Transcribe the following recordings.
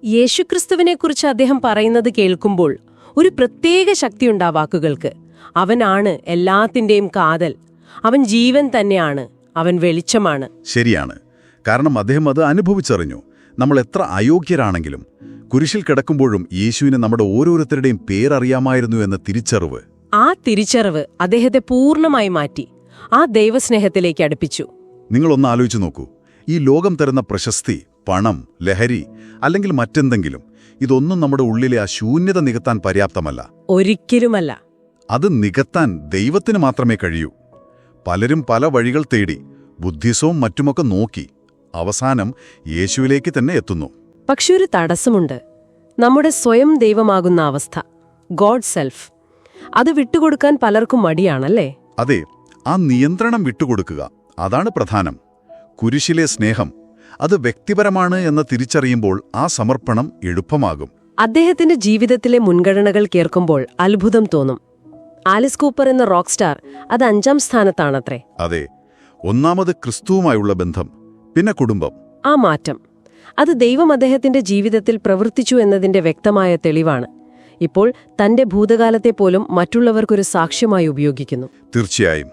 യേശുക്രിസ്തുവിനെക്കുറിച്ച് അദ്ദേഹം പറയുന്നത് കേൾക്കുമ്പോൾ ഒരു പ്രത്യേക ശക്തിയുണ്ട് ആ വാക്കുകൾക്ക്. അവനാണ് എല്ലാത്തിൻ്റെയും കാതൽ, അവൻ ജീവൻ തന്നെയാണ്, അവൻ വെളിച്ചമാണ്. ശരിയാണ്. കാരണം അദ്ദേഹം അത് അനുഭവിച്ചറിഞ്ഞു. നമ്മൾ എത്ര അയോഗ്യരാണെങ്കിലും കുരിശിൽ കിടക്കുമ്പോഴും യേശുവിന് നമ്മുടെ ഓരോരുത്തരുടെയും പേരറിയാമായിരുന്നു എന്ന തിരിച്ചറിവ്. ആ തിരിച്ചറിവ് അദ്ദേഹത്തെ പൂർണ്ണമായി മാറ്റി, ആ ദൈവസ്നേഹത്തിലേക്ക് അടുപ്പിച്ചു. നിങ്ങളൊന്ന് ആലോചിച്ചു നോക്കൂ. ഈ ലോകം തരുന്ന പ്രശസ്തി, പണം, ലഹരി അല്ലെങ്കിൽ മറ്റെന്തെങ്കിലും, ഇതൊന്നും നമ്മുടെ ഉള്ളിലെ ആ ശൂന്യത നികത്താൻ പര്യാപ്തമല്ല. ഒരിക്കലുമല്ല. അത് നികത്താൻ ദൈവത്തിന് മാത്രമേ കഴിയൂ. പലരും പല വഴികൾ തേടി ബുദ്ധിസവും മറ്റുമൊക്കെ നോക്കി അവസാനം യേശുവിലേക്ക് തന്നെ എത്തുന്നു. പക്ഷെ ഒരു തടസ്സമുണ്ട്. നമ്മുടെ സ്വയം ദൈവമാകുന്ന അവസ്ഥ, ഗോഡ് സെൽഫ്. അത് വിട്ടുകൊടുക്കാൻ പലർക്കും മടിയാണല്ലേ? അതെ, ആ നിയന്ത്രണം വിട്ടുകൊടുക്കുക, അതാണ് പ്രധാനം. കുരിശിലെ സ്നേഹം അത് വ്യക്തിപരമാണ് എന്ന് തിരിച്ചറിയുമ്പോൾ ആ സമർപ്പണം എളുപ്പമാകും. അദ്ദേഹത്തിന്റെ ജീവിതത്തിലെ മുൻഗണനകൾ കേൾക്കുമ്പോൾ അത്ഭുതം തോന്നും. ആലിസ് കൂപ്പർ എന്ന റോക്ക് സ്റ്റാർ അത് 5ാം സ്ഥാനത്താണത്രേ. അതെ, ഒന്നാമത് ക്രിസ്തുവുമായുള്ള ബന്ധം, പിന്നെ കുടുംബം. ആ മാറ്റം, അത് ദൈവം അദ്ദേഹത്തിന്റെ ജീവിതത്തിൽ പ്രവർത്തിച്ചു എന്നതിന്റെ വ്യക്തമായ തെളിവാണ്. ഇപ്പോൾ തന്റെ ഭൂതകാലത്തെ പോലും മറ്റുള്ളവർക്കൊരു സാക്ഷ്യമായി ഉപയോഗിക്കുന്നു. തീർച്ചയായും.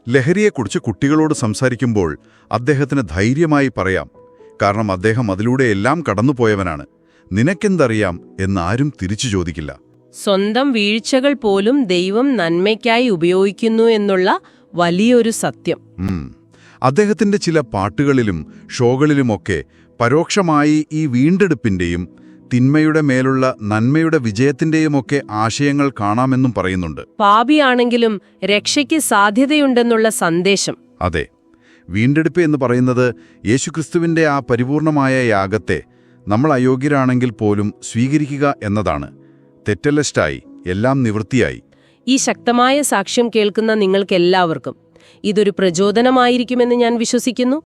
ലഹരിയെക്കുറിച്ച് കുട്ടികളോട് സംസാരിക്കുമ്പോൾ അദ്ദേഹത്തിന് ധൈര്യമായി പറയാം. കാരണം അദ്ദേഹം അതിലൂടെ എല്ലാം കടന്നുപോയവനാണ്. നിനക്കെന്തറിയാം എന്നാരും തിരിച്ചു ചോദിക്കില്ല. സ്വന്തം വീഴ്ചകൾ പോലും ദൈവം നന്മയ്ക്കായി ഉപയോഗിക്കുന്നു എന്നുള്ള വലിയൊരു സത്യം. അദ്ദേഹത്തിന്റെ ചില പാട്ടുകളിലും ഷോകളിലുമൊക്കെ പരോക്ഷമായി ഈ വീണ്ടെടുപ്പിന്റെയും തിന്മയുടെ മേലുള്ള നന്മയുടെ വിജയത്തിന്റെയുമൊക്കെ ആശയങ്ങൾ കാണാമെന്നും പറയുന്നുണ്ട്. പാപിയാണെങ്കിലും രക്ഷയ്ക്ക് സാധ്യതയുണ്ടെന്നുള്ള സന്ദേശം. അതെ, വീണ്ടെടുപ്പ് എന്ന് പറയുന്നത് യേശുക്രിസ്തുവിന്റെ ആ പരിപൂർണമായ യാഗത്തെ നമ്മൾ അയോഗ്യരാണെങ്കിൽ പോലും സ്വീകരിക്കുക എന്നതാണ്. തെറ്റലസ്റ്റായി, എല്ലാം നിവൃത്തിയായി. ഈ ശക്തമായ സാക്ഷ്യം കേൾക്കുന്ന നിങ്ങൾക്കെല്ലാവർക്കും ഇതൊരു പ്രചോദനമായിരിക്കുമെന്ന് ഞാൻ വിശ്വസിക്കുന്നു.